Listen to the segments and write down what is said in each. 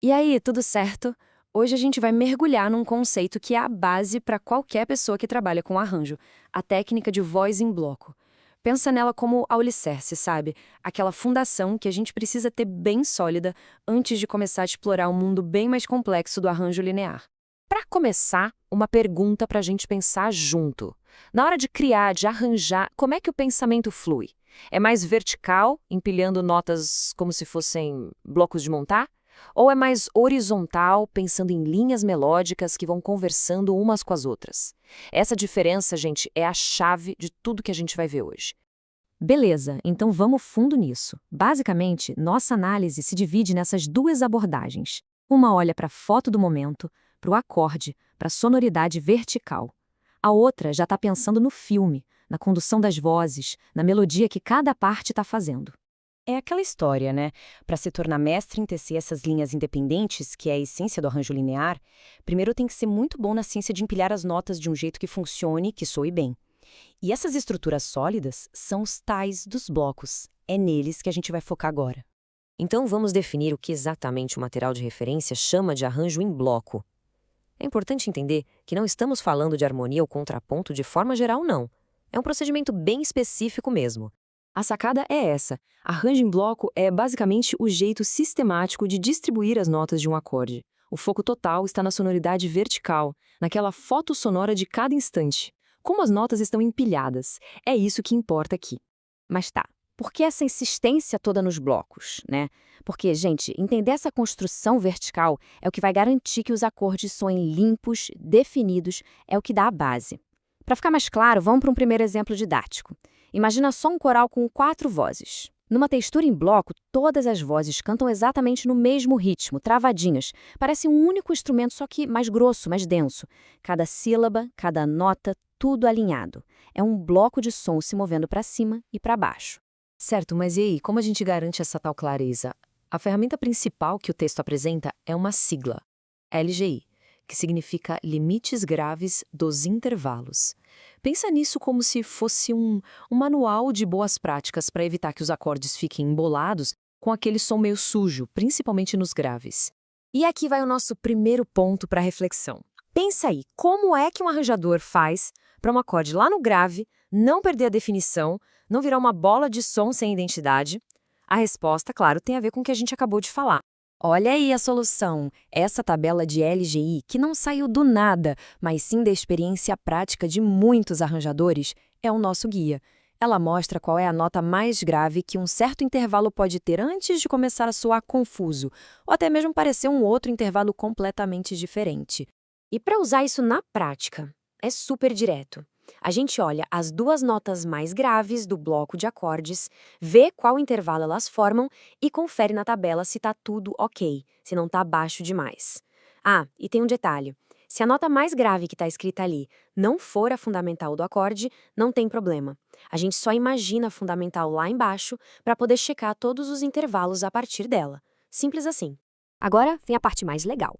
E aí, tudo certo? Hoje a gente vai mergulhar num conceito que é a base para qualquer pessoa que trabalha com arranjo, a técnica de voz em bloco. Pensa nela como alicerce, sabe? Aquela fundação que a gente precisa ter bem sólida antes de começar a explorar um mundo bem mais complexo do arranjo linear. Para começar, uma pergunta para a gente pensar junto. Na hora de criar, de arranjar, como é que o pensamento flui? É mais vertical, empilhando notas como se fossem blocos de montar? Ou é mais horizontal, pensando em linhas melódicas que vão conversando umas com as outras? Essa diferença, gente, é a chave de tudo que a gente vai ver hoje. Beleza, então vamos fundo nisso. Basicamente, nossa análise se divide nessas duas abordagens. Uma olha para a foto do momento, para o acorde, para a sonoridade vertical. A outra já está pensando no filme, na condução das vozes, na melodia que cada parte está fazendo. É aquela história, né? Para se tornar mestre em tecer essas linhas independentes, que é a essência do arranjo linear, primeiro tem que ser muito bom na ciência de empilhar as notas de um jeito que funcione, que soe bem. E essas estruturas sólidas são os tais dos blocos. É neles que a gente vai focar agora. Então vamos definir o que exatamente o material de referência chama de arranjo em bloco. É importante entender que não estamos falando de harmonia ou contraponto de forma geral, não. É um procedimento bem específico mesmo. A sacada é essa. Arranjo em bloco é basicamente o jeito sistemático de distribuir as notas de um acorde. O foco total está na sonoridade vertical, naquela foto sonora de cada instante. Como as notas estão empilhadas, é isso que importa aqui. Mas tá, por que essa insistência toda nos blocos, né? Porque, gente, entender essa construção vertical é o que vai garantir que os acordes soem limpos, definidos, é o que dá a base. Para ficar mais claro, vamos para um primeiro exemplo didático. Imagina só um coral com 4 vozes. Numa textura em bloco, todas as vozes cantam exatamente no mesmo ritmo, travadinhas. Parece um único instrumento, só que mais grosso, mais denso. Cada sílaba, cada nota, tudo alinhado. É um bloco de som se movendo para cima e para baixo. Certo, mas e aí, como a gente garante essa tal clareza? A ferramenta principal que o texto apresenta é uma sigla, LGI, que significa Limites Graves dos Intervalos. Pensa nisso como se fosse um manual de boas práticas para evitar que os acordes fiquem embolados com aquele som meio sujo, principalmente nos graves. E aqui vai o nosso primeiro ponto para reflexão. Pensa aí, como é que um arranjador faz para um acorde lá no grave não perder a definição, não virar uma bola de som sem identidade? A resposta, claro, tem a ver com o que a gente acabou de falar. Olha aí a solução, essa tabela de LGI, que não saiu do nada, mas sim da experiência prática de muitos arranjadores, é o nosso guia. Ela mostra qual é a nota mais grave que um certo intervalo pode ter antes de começar a soar confuso, ou até mesmo parecer um outro intervalo completamente diferente. E para usar isso na prática, é super direto. A gente olha as duas notas mais graves do bloco de acordes, vê qual intervalo elas formam e confere na tabela se está tudo ok, se não está baixo demais. Ah, e tem um detalhe. Se a nota mais grave que está escrita ali não for a fundamental do acorde, não tem problema. A gente só imagina a fundamental lá embaixo para poder checar todos os intervalos a partir dela. Simples assim. Agora vem a parte mais legal.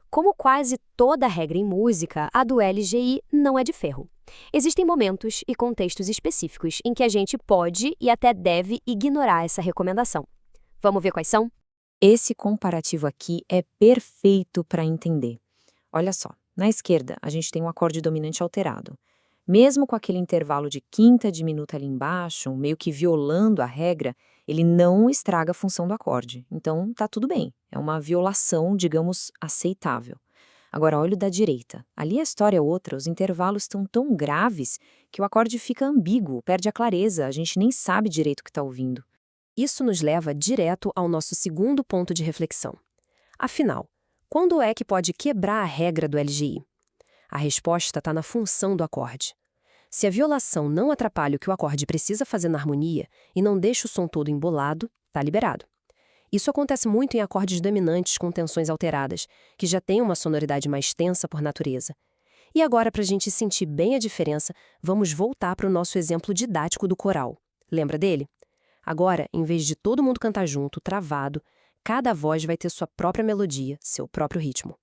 Como quase toda regra em música, a do LGI não é de ferro. Existem momentos e contextos específicos em que a gente pode e até deve ignorar essa recomendação. Vamos ver quais são? Esse comparativo aqui é perfeito para entender. Olha só, na esquerda a gente tem um acorde dominante alterado. Mesmo com aquele intervalo de quinta diminuta ali embaixo, meio que violando a regra, ele não estraga a função do acorde. Então tá tudo bem, é uma violação, digamos, aceitável. Agora olha o da direita. Ali a história é outra, os intervalos estão tão graves que o acorde fica ambíguo, perde a clareza, a gente nem sabe direito o que está ouvindo. Isso nos leva direto ao nosso segundo ponto de reflexão. Afinal, quando é que pode quebrar a regra do LGI? A resposta está na função do acorde. Se a violação não atrapalha o que o acorde precisa fazer na harmonia e não deixa o som todo embolado, está liberado. Isso acontece muito em acordes dominantes com tensões alteradas, que já têm uma sonoridade mais tensa por natureza. E agora, para a gente sentir bem a diferença, vamos voltar para o nosso exemplo didático do coral. Lembra dele? Agora, em vez de todo mundo cantar junto, travado, cada voz vai ter sua própria melodia, seu próprio ritmo.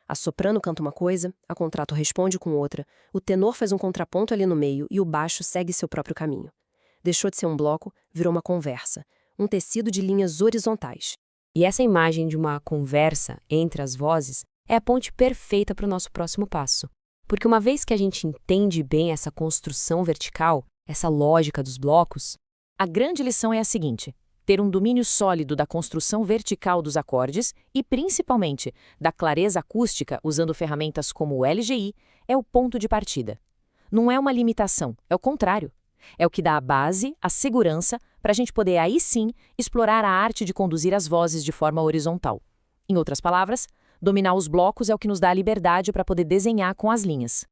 A soprano canta uma coisa, a contralto responde com outra, o tenor faz um contraponto ali no meio e o baixo segue seu próprio caminho. Deixou de ser um bloco, virou uma conversa, um tecido de linhas horizontais. E essa imagem de uma conversa entre as vozes é a ponte perfeita para o nosso próximo passo. Porque uma vez que a gente entende bem essa construção vertical, essa lógica dos blocos, A grande lição é a seguinte: ter um domínio sólido da construção vertical dos acordes e, principalmente, da clareza acústica usando ferramentas como o LGI é o ponto de partida. Não é uma limitação, é o contrário. É o que dá a base, a segurança, para a gente poder aí sim explorar a arte de conduzir as vozes de forma horizontal. Em outras palavras, dominar os blocos é o que nos dá a liberdade para poder desenhar com as linhas.